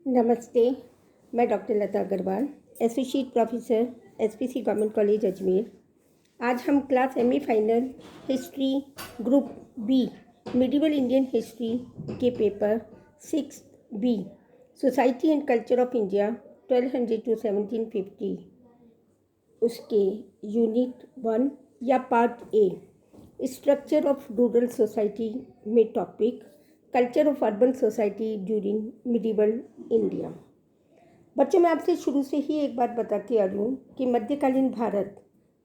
नमस्ते। मैं doctor Lata Agarwal, associate professor, SPC government college Ajmer. आज हम class MA final history group B medieval Indian history के paper 6B society and culture of India 1200 to 1750 उसके unit 1 या part A structure of rural society में topic culture of urban society during medieval India. बच्चों, मैं आपसे शुरू से ही एक बात बताती आ रही हूँ कि मध्यकालीन भारत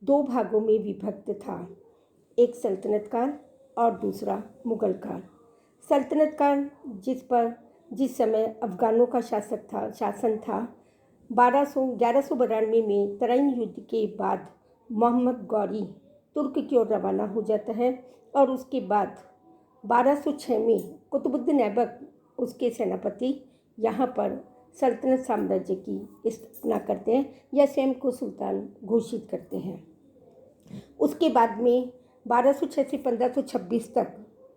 दो भागों में विभक्त था, एक सल्तनत काल और दूसरा मुगल काल। सल्तनत काल जिस समय अफगानों का शासन था 1192 में तराइन युद्ध के बाद मोहम्मद गौरी तुर्क की ओर रवाना हो जाता है और उसके बाद 1206 में कुतुबुद्दीन ऐबक उसके सेनापति यहाँ पर सल्तनत साम्राज्य की स्थापना करते हैं या स्वयं को सुल्तान घोषित करते हैं। उसके बाद में 1206 से 1526 तक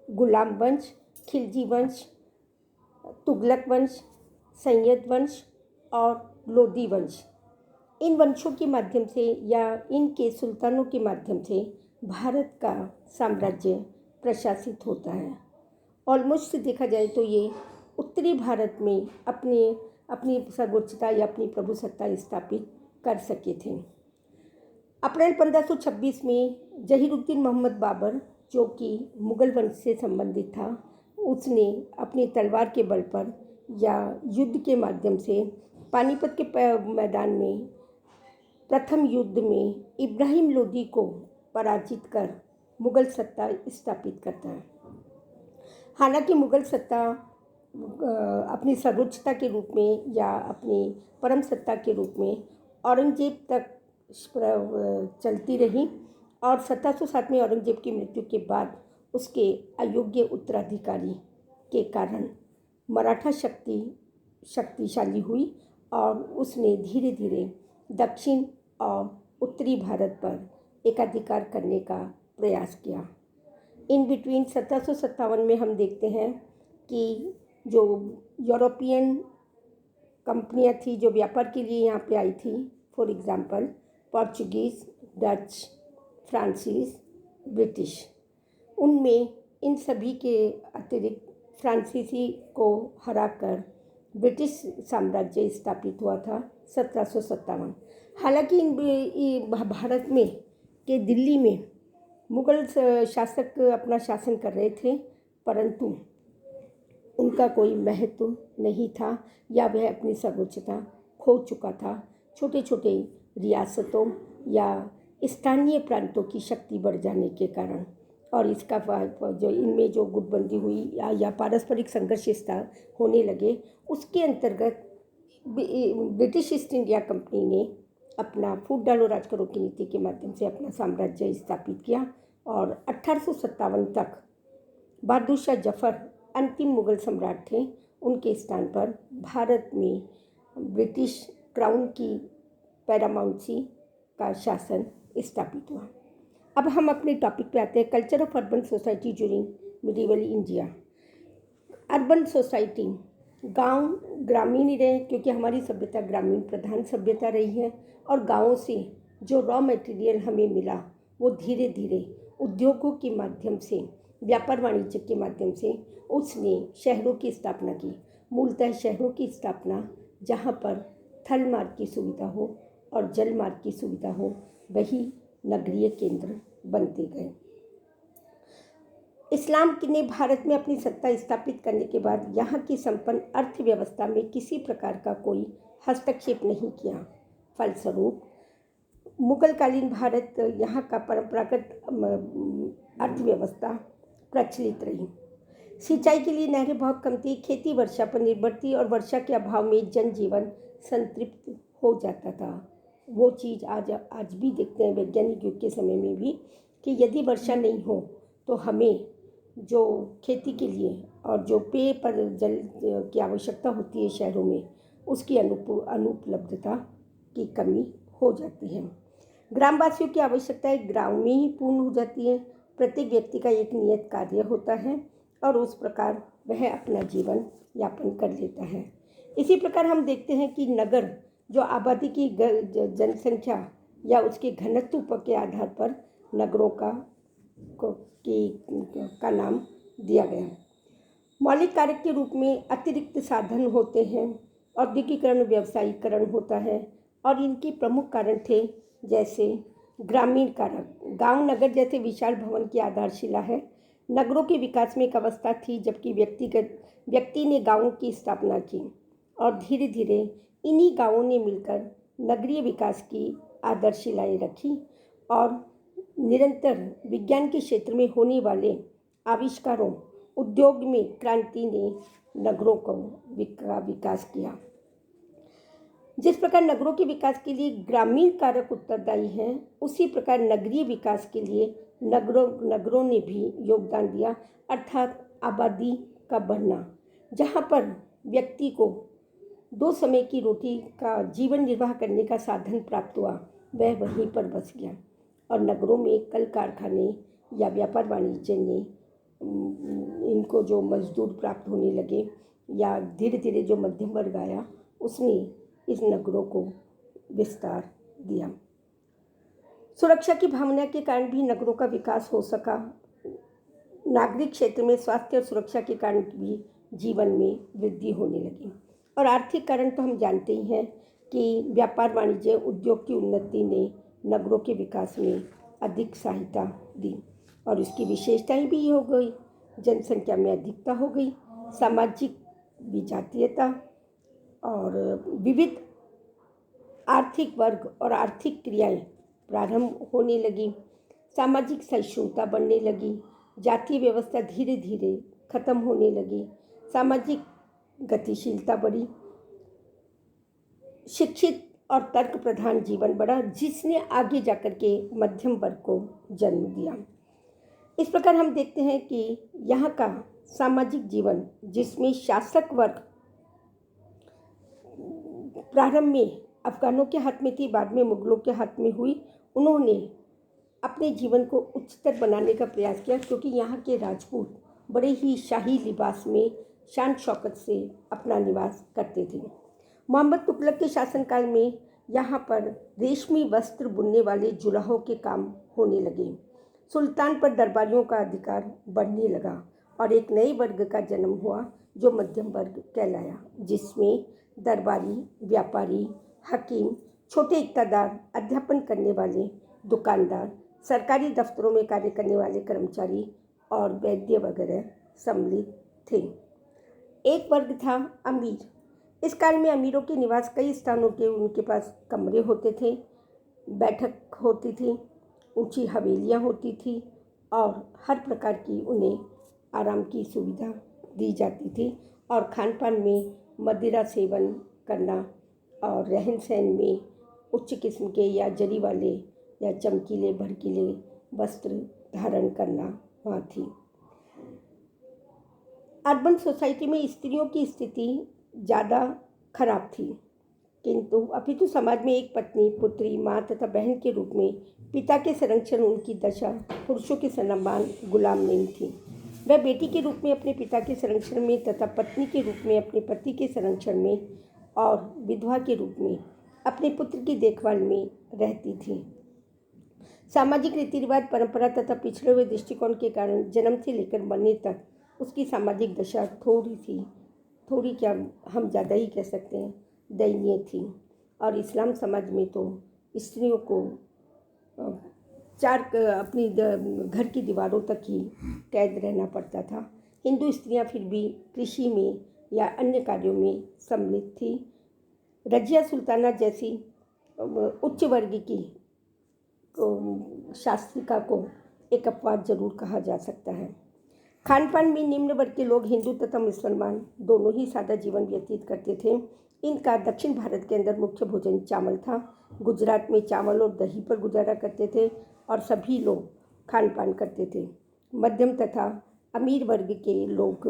गुलाम वंश, खिलजी वंश, तुगलक वंश, सैयद वंश और लोदी वंश, इन वंशों के माध्यम से या इनके सुल्तानों के माध्यम से भारत का साम्राज्य प्रशासित होता है। ऑलमोस्ट देखा जाए तो ये उत्तरी भारत में अपनी सर्वोच्चता या अपनी प्रभुसत्ता स्थापित कर सके थे। अप्रैल 1526 में जहीरुद्दीन मोहम्मद बाबर, जो कि मुगल वंश से संबंधित था, उसने अपनी तलवार के बल पर या युद्ध के माध्यम से पानीपत के मैदान में प्रथम युद्ध में इब्राहिम लोदी को पराजित कर मुगल सत्ता स्थापित करता है। हालांकि मुगल सत्ता अपनी सर्वोच्चता के रूप में या अपनी परम सत्ता के रूप में औरंगजेब तक चलती रही और 1707 में औरंगजेब की मृत्यु के बाद उसके अयोग्य उत्तराधिकारी के कारण मराठा शक्तिशाली हुई और उसने धीरे धीरे दक्षिण और उत्तरी भारत पर एकाधिकार करने का प्रयास किया। इन बिटवीन 1757 में हम देखते हैं कि जो यूरोपियन कंपनियां थी जो व्यापार के लिए यहाँ पे आई थी, for example Portuguese, Dutch, Francis, British, उनमें इन सभी के अतिरिक्त फ्रांसीसी को हराकर ब्रिटिश साम्राज्य स्थापित हुआ था 1757। हालांकि भारत में के दिल्ली में मुगल शासक अपना शासन कर रहे थे, परंतु उनका कोई महत्व नहीं था या वह अपनी सर्वोच्चता खो चुका था। छोटे छोटे रियासतों या स्थानीय प्रांतों की शक्ति बढ़ जाने के कारण और इसका जो इनमें जो गुटबंदी हुई या पारस्परिक संघर्ष होने लगे, उसके अंतर्गत ब्रिटिश ईस्ट इंडिया कंपनी ने अपना फूट डालो राज करो की नीति के माध्यम से अपना साम्राज्य स्थापित किया और 1857 तक बहादुर शाह जफर अंतिम मुगल सम्राट थे। उनके स्थान पर भारत में ब्रिटिश क्राउन की पैरामाउंसी का शासन स्थापित हुआ। अब हम अपने टॉपिक पे आते हैं, culture of urban society during medieval India. Urban society, गांव ग्रामीण ही रहे क्योंकि हमारी सभ्यता ग्रामीण प्रधान सभ्यता रही है और गांवों से जो रॉ मटेरियल हमें मिला वो धीरे धीरे उद्योगों के माध्यम से, व्यापार वाणिज्य के माध्यम से उसने शहरों की स्थापना की। मूलतः शहरों की स्थापना जहाँ पर थल मार्ग की सुविधा हो और जल मार्ग की सुविधा हो, वही नगरीय केंद्र बनते गए। इस्लाम ने भारत में अपनी सत्ता स्थापित करने के बाद यहाँ की संपन्न अर्थव्यवस्था में किसी प्रकार का कोई हस्तक्षेप नहीं किया। फलस्वरूप मुगलकालीन भारत यहाँ का परंपरागत अर्थव्यवस्था प्रचलित रही। सिंचाई के लिए नहरें बहुत कम थी, खेती वर्षा पर निर्भर थी और वर्षा के अभाव में जनजीवन संतृप्त हो जाता था। वो चीज़ आज भी देखते हैं वैज्ञानिक युग के समय में भी कि यदि वर्षा नहीं हो तो हमें जो खेती के लिए और जो पेय पर जल की आवश्यकता होती है शहरों में, उसकी अनुपलब्धता की कमी हो जाती है। ग्रामवासियों की आवश्यकताएं गाँव में ही पूर्ण हो जाती है। प्रत्येक व्यक्ति का एक नियत कार्य होता है और उस प्रकार वह अपना जीवन यापन कर लेता है। इसी प्रकार हम देखते हैं कि नगर जो आबादी की जनसंख्या या उसके घनत्व के आधार पर नगरों का नाम दिया गया है। मौलिक कारक के रूप में अतिरिक्त साधन होते हैं, औद्योगिकरण, व्यावसायीकरण होता है, और इनके प्रमुख कारण थे जैसे ग्रामीण कारक। गांव नगर जैसे विशाल भवन की आधारशिला है। नगरों के विकास में एक अवस्था थी जबकि व्यक्ति ने गांवों की स्थापना की और धीरे धीरे इन्हीं गांवों ने मिलकर नगरीय विकास की आधारशिलाएं रखी और निरंतर विज्ञान के क्षेत्र में होने वाले आविष्कारों, उद्योग में क्रांति ने नगरों को विकास किया। जिस प्रकार नगरों के विकास के लिए ग्रामीण कारक उत्तरदायी हैं, उसी प्रकार नगरीय विकास के लिए नगरों ने भी योगदान दिया, अर्थात आबादी का बढ़ना। जहाँ पर व्यक्ति को 2 समय की रोटी का जीवन निर्वाह करने का साधन प्राप्त हुआ, वह वहीं पर बस गया और नगरों में कल कारखाने या व्यापार वाणिज्य ने इनको जो मजदूर प्राप्त होने लगे या धीरे धीरे जो मध्यम वर्ग आया, उसने इस नगरों को विस्तार दिया। सुरक्षा की भावना के कारण भी नगरों का विकास हो सका। नागरिक क्षेत्र में स्वास्थ्य और सुरक्षा के कारण भी जीवन में वृद्धि होने लगी। और आर्थिक कारण तो हम जानते ही हैं कि व्यापार वाणिज्य उद्योग की उन्नति ने नगरों के विकास में अधिक सहायता दी और इसकी विशेषताएं भी हो गई। जनसंख्या में अधिकता हो गई, सामाजिक विजातीयता और विविध आर्थिक वर्ग और आर्थिक क्रियाएं प्रारंभ होने लगी, सामाजिक सहिष्णुता बढ़ने लगी, जातीय व्यवस्था धीरे धीरे खत्म होने लगी, सामाजिक गतिशीलता बढ़ी, शिक्षित और तर्क प्रधान जीवन बढ़ा, जिसने आगे जाकर के मध्यम वर्ग को जन्म दिया। इस प्रकार हम देखते हैं कि यहाँ का सामाजिक जीवन, जिसमें शासक वर्ग प्रारंभ में अफगानों के हाथ में थी, बाद में मुगलों के हाथ में हुई, उन्होंने अपने जीवन को उच्चतर बनाने का प्रयास किया, क्योंकि यहाँ के राजपूत बड़े ही शाही लिबास में शान शौकत से अपना निवास करते थे। मोहम्मद तुगलक के शासनकाल में यहाँ पर रेशमी वस्त्र बुनने वाले जुलाहों के काम होने लगे। सुल्तान पर दरबारियों का अधिकार बढ़ने लगा और एक नए वर्ग का जन्म हुआ जो मध्यम वर्ग कहलाया, जिसमें दरबारी, व्यापारी, हकीम, छोटे इक़्तिदार, अध्यापन करने वाले, दुकानदार, सरकारी दफ्तरों में कार्य करने वाले कर्मचारी और वैद्य वगैरह सम्मिलित थे। एक वर्ग था अमीर। इस काल में अमीरों के निवास कई स्थानों के उनके पास कमरे होते थे, बैठक होती थी, ऊंची हवेलियां होती थी और हर प्रकार की उन्हें आराम की सुविधा दी जाती थी और खान पान में मदिरा सेवन करना और रहन सहन में उच्च किस्म के या जरी वाले या चमकीले भड़कीले वस्त्र धारण करना वहाँ थी। अर्बन सोसाइटी में स्त्रियों की स्थिति ज़्यादा खराब थी, किंतु अपितु समाज में एक पत्नी, पुत्री, माँ तथा बहन के रूप में पिता के संरक्षण उनकी दशा पुरुषों के समान गुलाम नहीं थी। वह बेटी के रूप में अपने पिता के संरक्षण में तथा पत्नी के रूप में अपने पति के संरक्षण में और विधवा के रूप में अपने पुत्र की देखभाल में रहती थी। सामाजिक रीति रिवाज, परंपरा तथा पिछड़े हुए दृष्टिकोण के कारण जन्म से लेकर मरने तक उसकी सामाजिक दशा थोड़ी क्या हम ज़्यादा ही कह सकते हैं, दयनीय थी। और इस्लाम समाज में तो स्त्रियों को अपनी घर की दीवारों तक ही कैद रहना पड़ता था। हिंदू स्त्रियां फिर भी कृषि में या अन्य कार्यों में सम्मिलित थी। रजिया सुल्ताना जैसी उच्च वर्ग की शास्त्रिका को एक अपवाद जरूर कहा जा सकता है। खान पान में निम्न वर्ग के लोग हिंदू तथा मुसलमान दोनों ही सादा जीवन व्यतीत करते थे। इनका दक्षिण भारत के अंदर मुख्य भोजन चावल था। गुजरात में चावल और दही पर गुजारा करते थे और सभी लोग खान पान करते थे। मध्यम तथा अमीर वर्ग के लोग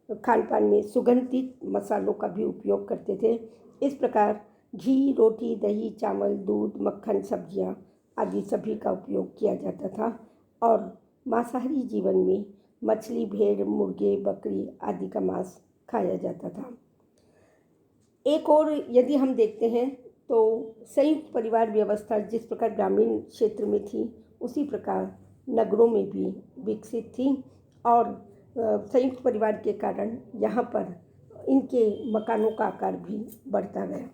खान पान में सुगंधित मसालों का भी उपयोग करते थे। इस प्रकार घी, रोटी, दही, चावल, दूध, मक्खन, सब्जियां आदि सभी का उपयोग किया जाता था और मांसाहारी जीवन में मछली, भेड़, मुर्गे, बकरी आदि का मांस खाया जाता था। एक और यदि हम देखते हैं तो संयुक्त परिवार व्यवस्था जिस प्रकार ग्रामीण क्षेत्र में थी उसी प्रकार नगरों में भी विकसित थी और संयुक्त परिवार के कारण यहाँ पर इनके मकानों का आकार भी बढ़ता गया।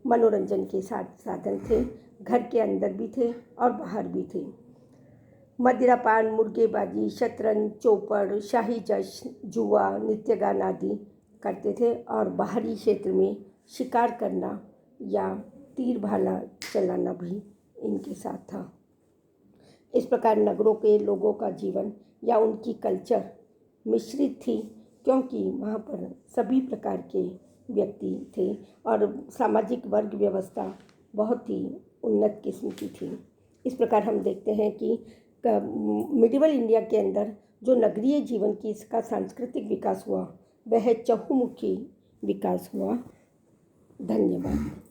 मनोरंजन के साधन थे, घर के अंदर भी थे और बाहर भी थे। मदिरापान, मुर्गेबाजी, शतरंज, चौपड़, शाही जश्न, जुआ, नृत्य गान आदि करते थे और बाहरी क्षेत्र में शिकार करना या तीर भाला चलाना भी इनके साथ था। इस प्रकार नगरों के लोगों का जीवन या उनकी कल्चर मिश्रित थी, क्योंकि वहाँ पर सभी प्रकार के व्यक्ति थे और सामाजिक वर्ग व्यवस्था बहुत ही उन्नत किस्म की थी। इस प्रकार हम देखते हैं कि मिडिवल इंडिया के अंदर जो नगरीय जीवन की इसका सांस्कृतिक विकास हुआ वह चहुमुखी विकास हुआ। धन्यवाद।